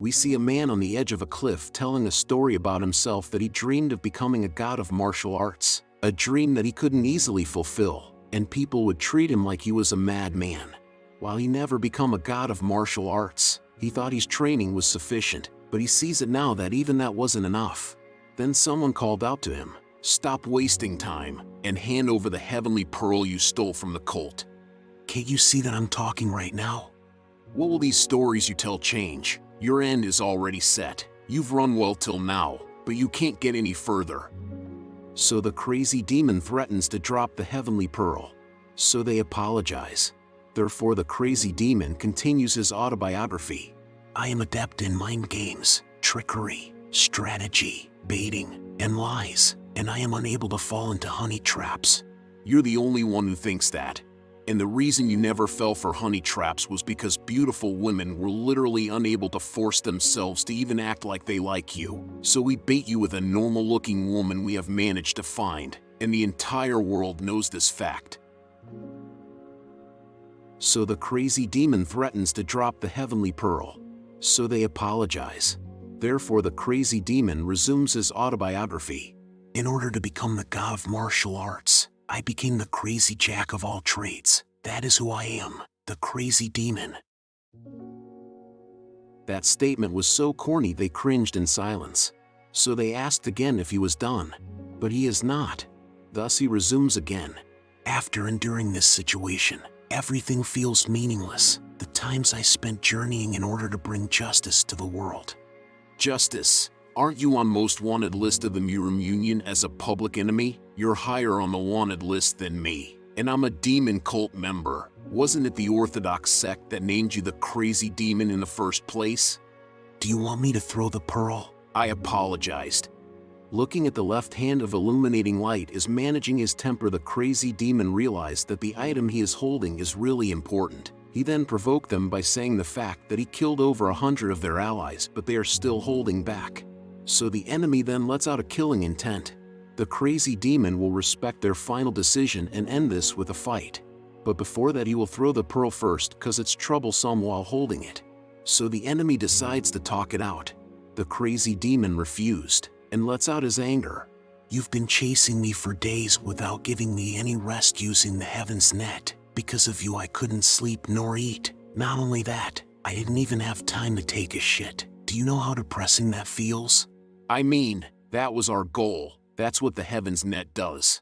We see a man on the edge of a cliff telling a story about himself that he dreamed of becoming a god of martial arts, a dream that he couldn't easily fulfill, and people would treat him like he was a madman. While he never become a god of martial arts, he thought his training was sufficient, but he sees it now that even that wasn't enough. Then someone called out to him, "Stop wasting time, and hand over the heavenly pearl you stole from the cult." Can't you see that I'm talking right now? What will these stories you tell change? Your end is already set. You've run well till now, but you can't get any further. So the crazy demon threatens to drop the heavenly pearl. So they apologize. Therefore the crazy demon continues his autobiography. I am adept in mind games, trickery, strategy, baiting, and lies, and I am unable to fall into honey traps. You're the only one who thinks that. And the reason you never fell for honey traps was because beautiful women were literally unable to force themselves to even act like they like you. So we bait you with a normal-looking woman we have managed to find, and the entire world knows this fact. So the crazy demon threatens to drop the heavenly pearl. So they apologize. Therefore the crazy demon resumes his autobiography. In order to become the god of martial arts, I became the crazy jack of all trades. That is who I am, the crazy demon. That statement was so corny they cringed in silence. So they asked again if he was done. But he is not. Thus he resumes again. After enduring this situation, everything feels meaningless. The times I spent journeying in order to bring justice to the world. Justice? Aren't you on most wanted list of the Murim Union as a public enemy? You're higher on the wanted list than me. And I'm a demon cult member. Wasn't it the Orthodox sect that named you the crazy demon in the first place? Do you want me to throw the pearl? I apologized. Looking at the left hand of illuminating light is managing his temper. The crazy demon realized that the item he is holding is really important. He then provoked them by saying the fact that he killed over 100 of their allies, but they are still holding back. So the enemy then lets out a killing intent. The crazy demon will respect their final decision and end this with a fight. But before that he will throw the pearl first cause it's troublesome while holding it. So the enemy decides to talk it out. The crazy demon refused and lets out his anger. You've been chasing me for days without giving me any rest using the heaven's net. Because of you I couldn't sleep nor eat. Not only that, I didn't even have time to take a shit. Do you know how depressing that feels? I mean, that was our goal. That's what the heaven's net does.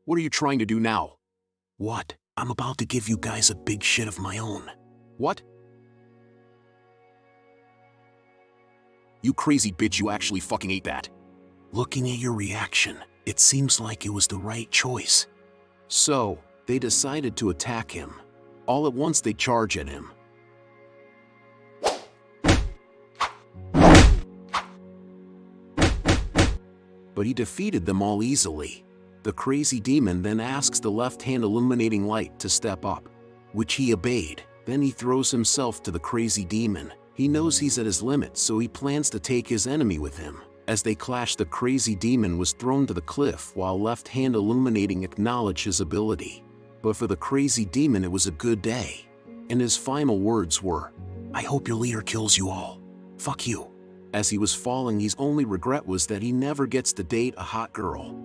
What are you trying to do now? What? I'm about to give you guys a big shit of my own. What? You crazy bitch, you actually fucking ate that. Looking at your reaction, it seems like it was the right choice. So, they decided to attack him. All at once they charge at him. But he defeated them all easily. The crazy demon then asks the left-hand illuminating light to step up, which he obeyed. Then he throws himself to the crazy demon. He knows he's at his limit, so he plans to take his enemy with him. As they clash, the crazy demon was thrown to the cliff while left-hand illuminating acknowledged his ability. But for the crazy demon it was a good day. And his final words were, I hope your leader kills you all. Fuck you. As he was falling, his only regret was that he never gets to date a hot girl.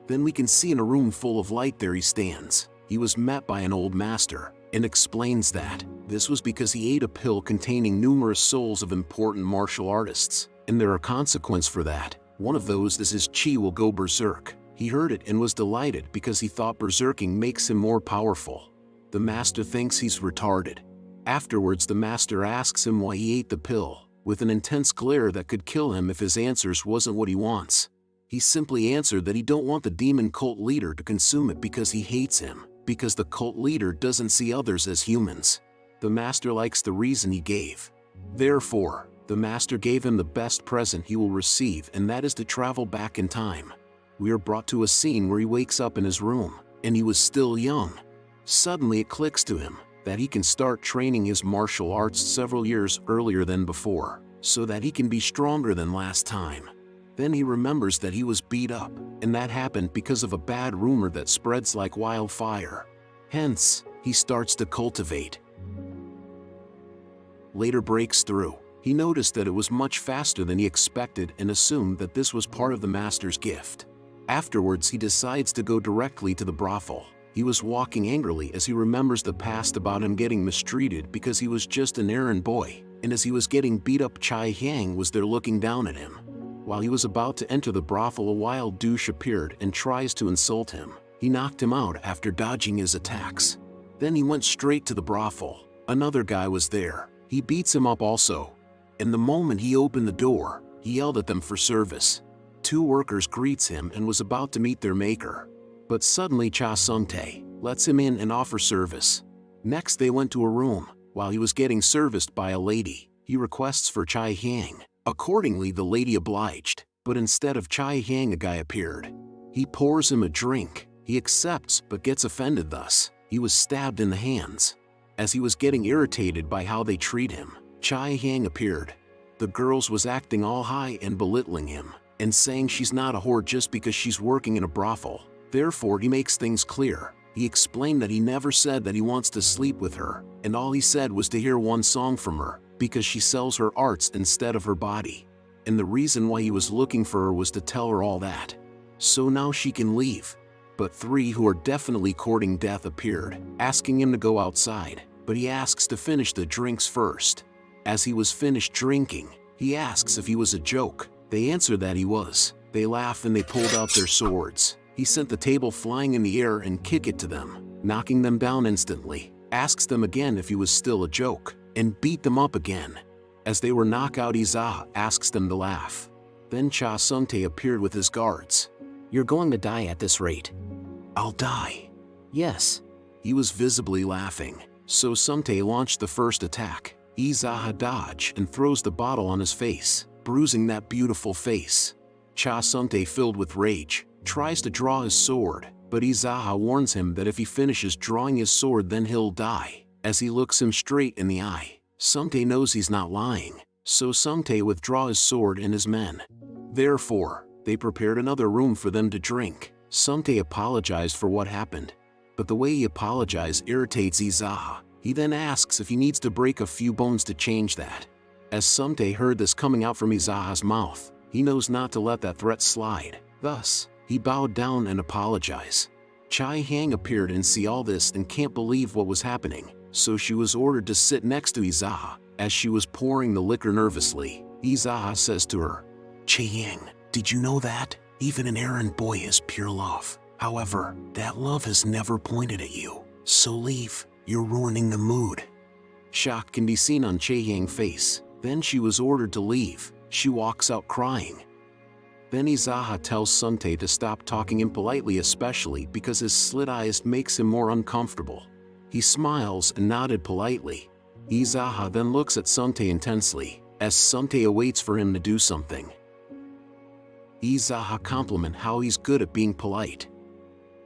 Then we can see in a room full of light there he stands. He was met by an old master, and explains that this was because he ate a pill containing numerous souls of important martial artists, and there are consequences for that. One of those is his chi will go berserk. He heard it and was delighted because he thought berserking makes him more powerful. The master thinks he's retarded. Afterwards the master asks him why he ate the pill, with an intense glare that could kill him if his answers wasn't what he wants. He simply answered that he don't want the demon cult leader to consume it because he hates him, because the cult leader doesn't see others as humans. The master likes the reason he gave. Therefore, the master gave him the best present he will receive, and that is to travel back in time. We are brought to a scene where he wakes up in his room, and he was still young. Suddenly it clicks to him that he can start training his martial arts several years earlier than before, so that he can be stronger than last time. Then he remembers that he was beat up, and that happened because of a bad rumor that spreads like wildfire. Hence, he starts to cultivate. Later breaks through. He noticed that it was much faster than he expected and assumed that this was part of the master's gift. Afterwards, he decides to go directly to the brothel. He was walking angrily as he remembers the past about him getting mistreated because he was just an errand boy, and as he was getting beat up, Chai Hyang was there looking down at him. While he was about to enter the brothel, a wild douche appeared and tries to insult him. He knocked him out after dodging his attacks. Then he went straight to the brothel. Another guy was there. He beats him up also. And the moment he opened the door, he yelled at them for service. Two workers greets him and was about to meet their maker. But suddenly Cha Sung-tae lets him in and offers service. Next they went to a room. While he was getting serviced by a lady, he requests for Chai Hyang. Accordingly, the lady obliged, but instead of Chai Hyang, a guy appeared. He pours him a drink. He accepts but gets offended, thus he was stabbed in the hands. As he was getting irritated by how they treat him, Chai Hyang appeared. The girls was acting all high and belittling him, and saying she's not a whore just because she's working in a brothel. Therefore, he makes things clear. He explained that he never said that he wants to sleep with her, and all he said was to hear one song from her, because she sells her arts instead of her body. And the reason why he was looking for her was to tell her all that, so now she can leave. But three who are definitely courting death appeared, asking him to go outside, but he asks to finish the drinks first. As he was finished drinking, he asks if he was a joke. They answer that he was. They laugh and they pulled out their swords. He sent the table flying in the air and kick it to them, knocking them down instantly, asks them again if he was still a joke, and beat them up again. As they were knocked out, Zaha asks them to laugh. Then Cha Sung-tae appeared with his guards. You're going to die at this rate. I'll die. Yes. He was visibly laughing, so Sung-tae launched the first attack. Zaha dodged and throws the bottle on his face, bruising that beautiful face. Cha Sung-tae, filled with rage, tries to draw his sword, but Zaha warns him that if he finishes drawing his sword then he'll die. As he looks him straight in the eye, Sung-tae knows he's not lying, so Sung-tae withdraws his sword and his men. Therefore, they prepared another room for them to drink. Sung-tae apologized for what happened, but the way he apologized irritates Zaha. He then asks if he needs to break a few bones to change that. As Sung-tae heard this coming out from Zaha's mouth, he knows not to let that threat slide. Thus, he bowed down and apologized. Chai Hyang appeared and see all this and can't believe what was happening, so she was ordered to sit next to Zaha. As she was pouring the liquor nervously, Zaha says to her, Chai Hyang, did you know that? Even an errand boy has pure love. However, that love has never pointed at you. So leave, you're ruining the mood. Shock can be seen on Chai Hyang's face. Then she was ordered to leave. She walks out crying. Then Zaha tells Sung-tae to stop talking impolitely, especially because his slit eyes makes him more uncomfortable. He smiles and nodded politely. Zaha then looks at Sung-tae intensely, as Sung-tae awaits for him to do something. Zaha compliment how he's good at being polite.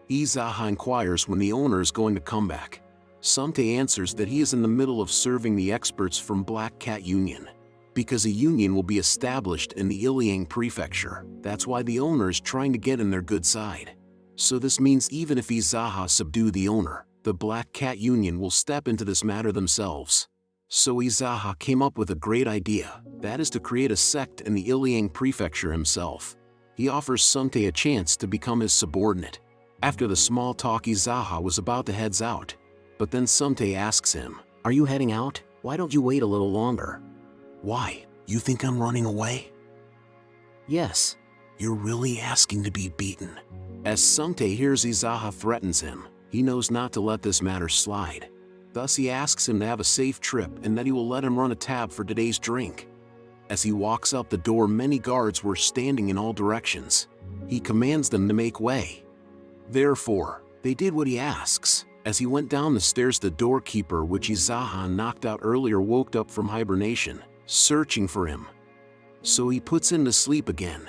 Zaha inquires when the owner is going to come back. Sung-tae answers that he is in the middle of serving the experts from Black Cat Union, because a union will be established in the Iliang prefecture. That's why the owner is trying to get in their good side. So this means even if Zaha subdue the owner, the Black Cat Union will step into this matter themselves. So Zaha came up with a great idea, that is to create a sect in the Iliang prefecture himself. He offers Sung-tae a chance to become his subordinate. After the small talk, Zaha was about to head out, but then Sung-tae asks him, Are you heading out? Why don't you wait a little longer? Why? You think I'm running away? Yes. You're really asking to be beaten. As Sung-tae hears Zaha threatens him, he knows not to let this matter slide. Thus he asks him to have a safe trip and that he will let him run a tab for today's drink. As he walks out the door, many guards were standing in all directions. He commands them to make way. Therefore, they did what he asks. As he went down the stairs, the doorkeeper, which Zaha knocked out earlier, woke up from hibernation, searching for him. So he puts him to sleep again.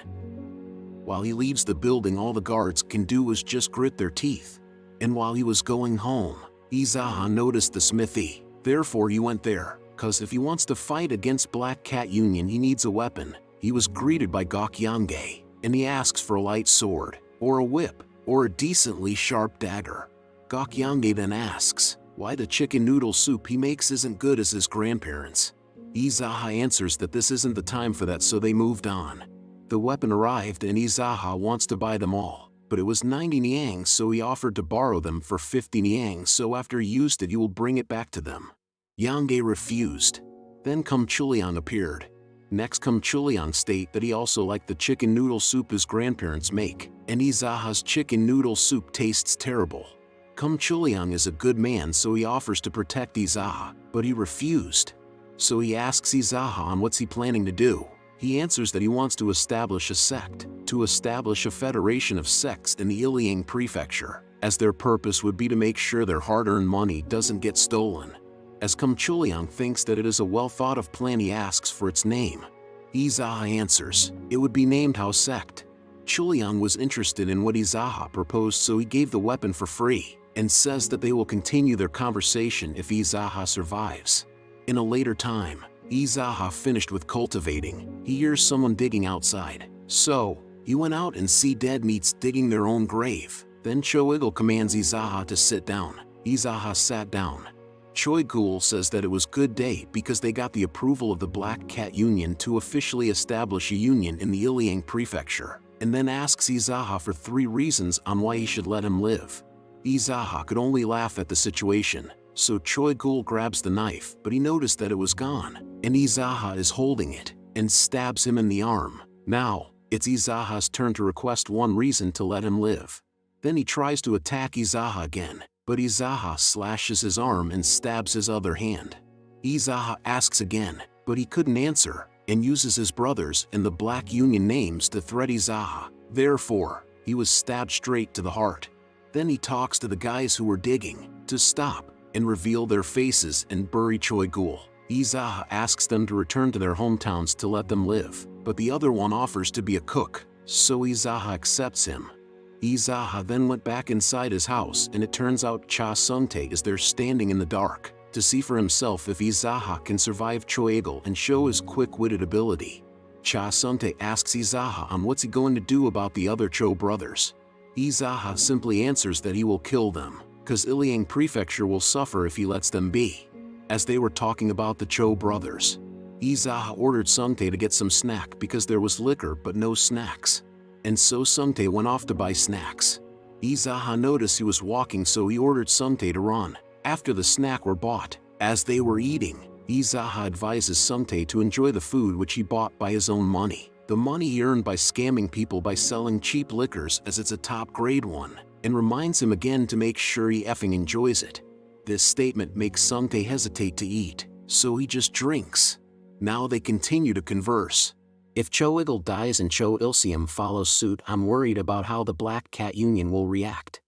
While he leaves the building, all the guards can do is just grit their teeth. And while he was going home, Zaha noticed the smithy. Therefore he went there, cause if he wants to fight against Black Cat Union he needs a weapon. He was greeted by Gok Yangge, and he asks for a light sword, or a whip, or a decently sharp dagger. Gok Yangge then asks why the chicken noodle soup he makes isn't good as his grandparents. Zaha answers that this isn't the time for that, so they moved on. The weapon arrived and Zaha wants to buy them all, but it was 90 niang, so he offered to borrow them for 50 niang, so after he used it he will bring it back to them. Yang refused. Then Kum Chuliang appeared. Next Kum Chuliang state that he also liked the chicken noodle soup his grandparents make, and Zaha's chicken noodle soup tastes terrible. Kum Chuliang is a good man, so he offers to protect Zaha, but he refused. So he asks Zaha on what's he planning to do. He answers that he wants to establish a sect, to establish a federation of sects in the Iliang prefecture, as their purpose would be to make sure their hard-earned money doesn't get stolen. As Kum Chuliang thinks that it is a well-thought-of plan, he asks for its name. Zaha answers, it would be named How Sect. Chuliang was interested in what Zaha proposed, so he gave the weapon for free, and says that they will continue their conversation if Zaha survives. In a later time, Zaha finished with cultivating. He hears someone digging outside. So, he went out and see dead meats digging their own grave. Then Choigul commands Zaha to sit down. Zaha sat down. Choigul says that it was good day because they got the approval of the Black Cat Union to officially establish a union in the Iliang prefecture, and then asks Zaha for 3 reasons on why he should let him live. Zaha could only laugh at the situation. So Choigul grabs the knife, but he noticed that it was gone, and Zaha is holding it, and stabs him in the arm. Now, it's Zaha's turn to request 1 reason to let him live. Then he tries to attack Zaha again, but Zaha slashes his arm and stabs his other hand. Zaha asks again, but he couldn't answer, and uses his brothers and the Black Union names to threat Zaha. Therefore, he was stabbed straight to the heart. Then he talks to the guys who were digging to stop and reveal their faces and bury Choigul. Zaha asks them to return to their hometowns to let them live, but the other one offers to be a cook, so Zaha accepts him. Zaha then went back inside his house, and it turns out Cha Sungtae is there standing in the dark, to see for himself if Zaha can survive Choigul and show his quick-witted ability. Cha Sungtae asks Zaha on what's he going to do about the other Cho brothers. Zaha simply answers that he will kill them, because Iliang prefecture will suffer if he lets them be. As they were talking about the Cho brothers, Zaha ordered Sungtae to get some snack because there was liquor but no snacks. And so Sungtae went off to buy snacks. Zaha noticed he was walking, so he ordered Sungtae to run. After the snack were bought, as they were eating, Zaha advises Sungtae to enjoy the food which he bought by his own money. The money he earned by scamming people by selling cheap liquors, as it's a top-grade one, and reminds him again to make sure he effing enjoys it. This statement makes Sungtae hesitate to eat, so he just drinks. Now they continue to converse. If Choigul dies and Cho Ilseum follows suit, I'm worried about how the Black Cat Union will react.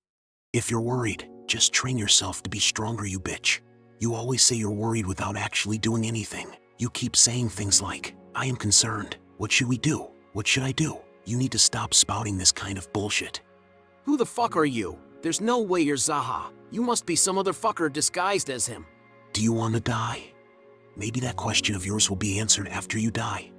If you're worried, just train yourself to be stronger, you bitch. You always say you're worried without actually doing anything. You keep saying things like, I am concerned. What should we do? What should I do? You need to stop spouting this kind of bullshit. Who the fuck are you? There's no way you're Zaha. You must be some other fucker disguised as him. Do you want to die? Maybe that question of yours will be answered after you die.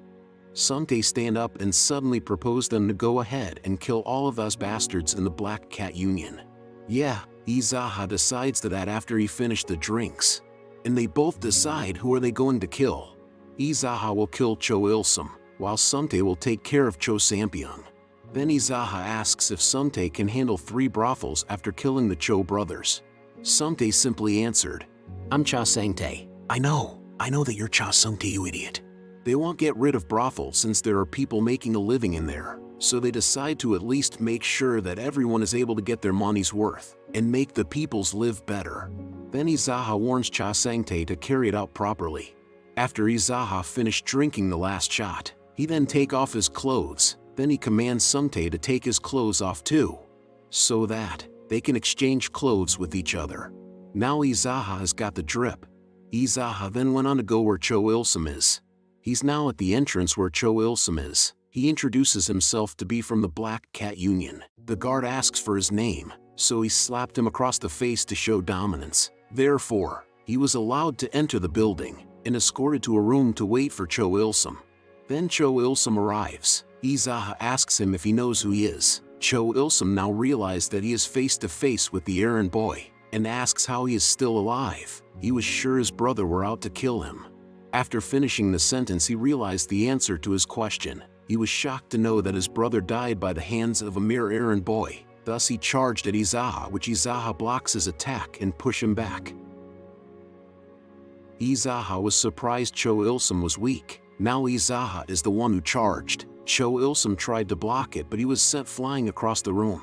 Sungtae stand up and suddenly propose them to go ahead and kill all of us bastards in the Black Cat Union. Yeah, Zaha decides that after he finished the drinks. And they both decide who are they going to kill. Zaha will kill Cho Ilsum, while Sungtae will take care of Cho Sampyeong. Then Zaha asks if Sungtae can handle 3 brothels after killing the Cho brothers. Sungtae simply answered, I'm Cha Sangtae. I know that you're Cha Sungtae, you idiot. They won't get rid of brothels since there are people making a living in there, so they decide to at least make sure that everyone is able to get their money's worth, and make the peoples live better. Then Zaha warns Cha Sangtae to carry it out properly. After Zaha finished drinking the last shot, he then take off his clothes, then he commands Sungtae to take his clothes off too, so that they can exchange clothes with each other. Now Zaha has got the drip. Zaha then went on to go where Cho Ilsum is. He's now at the entrance where Cho Ilsum is. He introduces himself to be from the Black Cat Union. The guard asks for his name, so he slapped him across the face to show dominance. Therefore, he was allowed to enter the building, and escorted to a room to wait for Cho Ilsum. Then Cho Ilsum arrives. Zaha asks him if he knows who he is. Cho Ilsum now realized that he is face to face with the errand boy, and asks how he is still alive. He was sure his brother were out to kill him. After finishing the sentence, he realized the answer to his question. He was shocked to know that his brother died by the hands of a mere errand boy. Thus he charged at Zaha, which Zaha blocks his attack and push him back. Zaha was surprised Cho Il-sum was weak. Now Zaha is the one who charged. Cho Il-sum tried to block it, but he was sent flying across the room.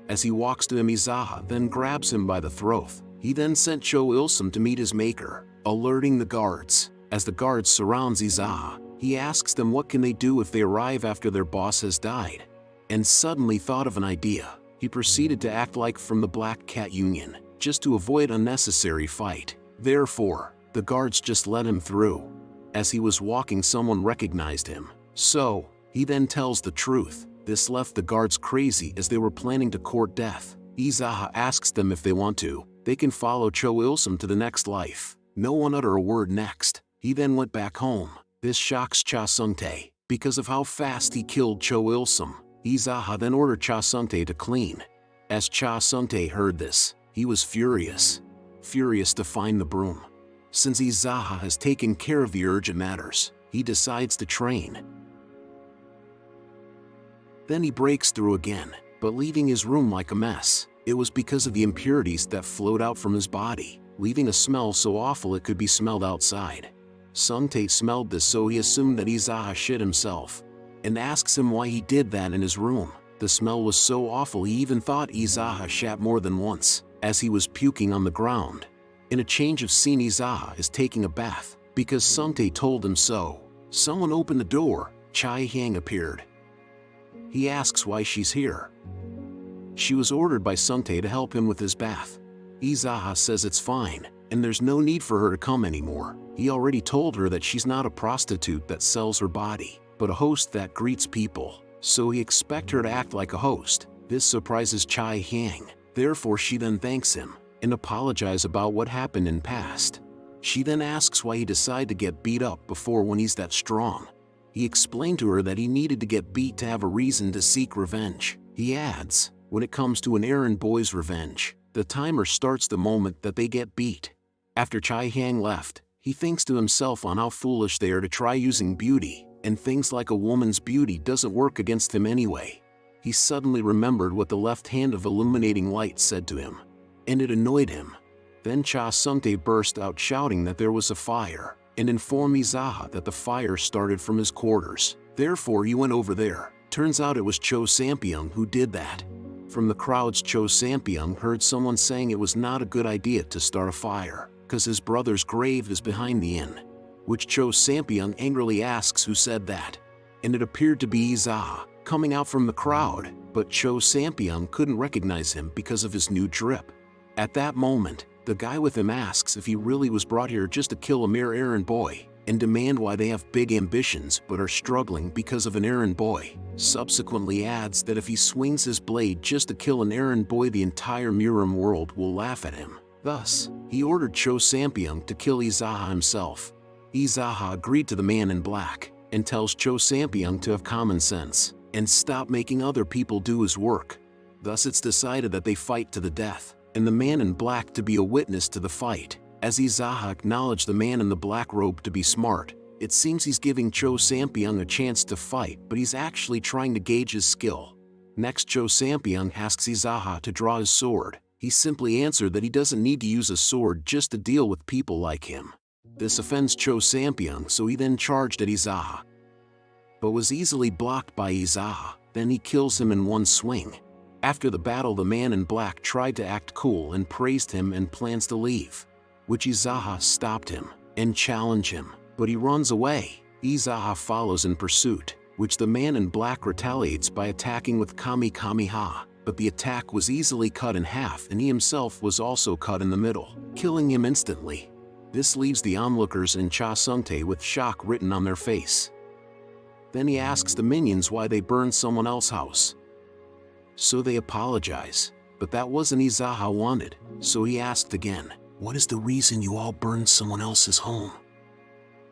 As he walks to him, Zaha then grabs him by the throat. He then sent Cho Il-sum to meet his maker, alerting the guards. As the guards surround Zaha, he asks them what can they do if they arrive after their boss has died. And suddenly thought of an idea. He proceeded to act like from the Black Cat Union, just to avoid unnecessary fight. Therefore, the guards just let him through. As he was walking, someone recognized him. So, he then tells the truth. This left the guards crazy as they were planning to court death. Zaha asks them if they want to, they can follow Cho Il-sum to the next life. No one utter a word next. He then went back home. This shocks Cha Sung-tae, because of how fast he killed Cho Il-sum. Zaha then ordered Cha Sung-tae to clean. As Cha Sung-tae heard this, he was furious to find the broom. Since Zaha has taken care of the urgent matters, he decides to train. Then he breaks through again, but leaving his room like a mess. It was because of the impurities that flowed out from his body, leaving a smell so awful it could be smelled outside. Sung-tae smelled this, so he assumed that Zaha shit himself, and asks him why he did that in his room. The smell was so awful he even thought Zaha shat more than once, as he was puking on the ground. In a change of scene, Zaha is taking a bath, because Sung-tae told him so. Someone opened the door. Chai Hyang appeared. He asks why she's here. She was ordered by Sung-tae to help him with his bath. Zaha says it's fine, and there's no need for her to come anymore. He already told her that she's not a prostitute that sells her body, but a host that greets people, so he expects her to act like a host. This surprises Chai Hyang. Therefore she then thanks him, and apologizes about what happened in past. She then asks why he decided to get beat up before when he's that strong. He explained to her that he needed to get beat to have a reason to seek revenge. He adds, when it comes to an errand boy's revenge, the timer starts the moment that they get beat. After Chai Hyang left, he thinks to himself on how foolish they are to try using beauty, and things like a woman's beauty doesn't work against him anyway. He suddenly remembered what the left hand of illuminating light said to him, and it annoyed him. Then Cha Sung-tae burst out shouting that there was a fire, and informed Zaha that the fire started from his quarters. Therefore he went over there. Turns out it was Cho Sampyeong who did that. From the crowds, Cho Sampyeong heard someone saying it was not a good idea to start a fire, because his brother's grave is behind the inn. Which Cho Sampyeong angrily asks who said that. And it appeared to be Zaha, coming out from the crowd, but Cho Sampyeong couldn't recognize him because of his new drip. At that moment, the guy with him asks if he really was brought here just to kill a mere errand boy, and demand why they have big ambitions but are struggling because of an errand boy. Subsequently adds that if he swings his blade just to kill an errand boy, the entire Murim world will laugh at him. Thus, he ordered Cho Sampyeong to kill Zaha himself. Zaha agreed to the man in black, and tells Cho Sampyeong to have common sense, and stop making other people do his work. Thus it's decided that they fight to the death, and the man in black to be a witness to the fight. As Zaha acknowledged the man in the black robe to be smart, it seems he's giving Cho Sampyeong a chance to fight, but he's actually trying to gauge his skill. Next, Cho Sampyeong asks Zaha to draw his sword. He simply answered that he doesn't need to use a sword just to deal with people like him. This offends Cho Sampyeong, so he then charged at Zaha, but was easily blocked by Zaha. Then he kills him in one swing. After the battle, the man in black tried to act cool and praised him and plans to leave, which Zaha stopped him and challenged him, but he runs away. Zaha follows in pursuit, which the man in black retaliates by attacking with Kamehameha, but the attack was easily cut in half and he himself was also cut in the middle, killing him instantly. This leaves the onlookers and Cha Sung-tae with shock written on their face. Then he asks the minions why they burned someone else's house. So they apologize, but that wasn't Zaha wanted, so he asked again, "What is the reason you all burned someone else's home?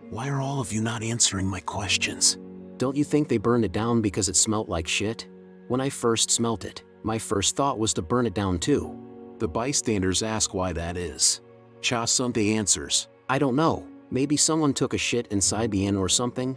Why are all of you not answering my questions?" Don't you think they burned it down because it smelt like shit? When I first smelt it, my first thought was to burn it down too. The bystanders ask why that is. Cha Sung-tae answers, I don't know, Maybe someone took a shit inside the inn or something?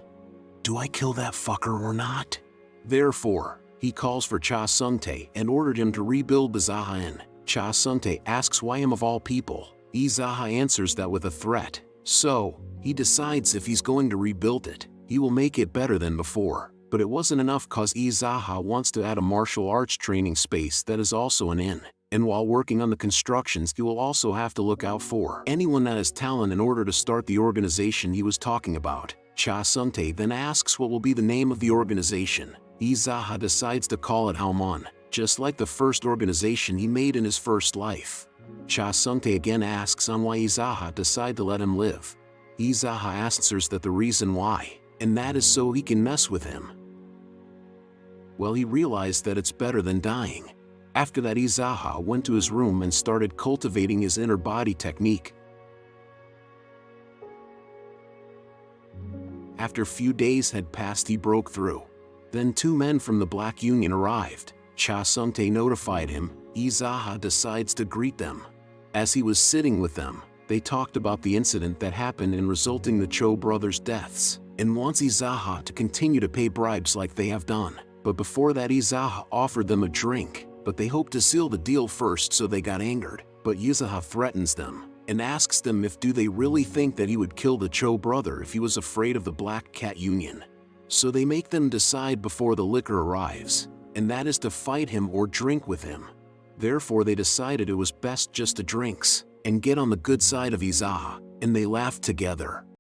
Do I kill that fucker or not? Therefore, he calls for Cha Sung-tae and ordered him to rebuild the Zaha Inn. Cha Sung-tae asks why him of all people. Zaha answers that with a threat. So, he decides if he's going to rebuild it, he will make it better than before. But it wasn't enough cause Zaha wants to add a martial arts training space that is also an inn. And while working on the constructions, he will also have to look out for anyone that has talent in order to start the organization he was talking about. Cha Sung-tae then asks what will be the name of the organization. Zaha decides to call it Haomon, just like the first organization he made in his first life. Cha Sung-tae again asks on why Zaha decide to let him live. Zaha answers that the reason why, and that is so he can mess with him. Well, he realized that it's better than dying. After that, Zaha went to his room and started cultivating his inner body technique. After few days had passed, he broke through. Then 2 men from the Black Union arrived. Cha Sung-tae notified him. Zaha decides to greet them. As he was sitting with them, they talked about the incident that happened in resulting the Cho brothers' deaths, and wants Zaha to continue to pay bribes like they have done. But before that, Zaha offered them a drink, but they hoped to seal the deal first, so they got angered. But Zaha threatens them and asks them if do they really think that he would kill the Cho brother if he was afraid of the Black Cat Union. So they make them decide before the liquor arrives, and that is to fight him or drink with him. Therefore they decided it was best just to drinks and get on the good side of Zaha, and they laughed together.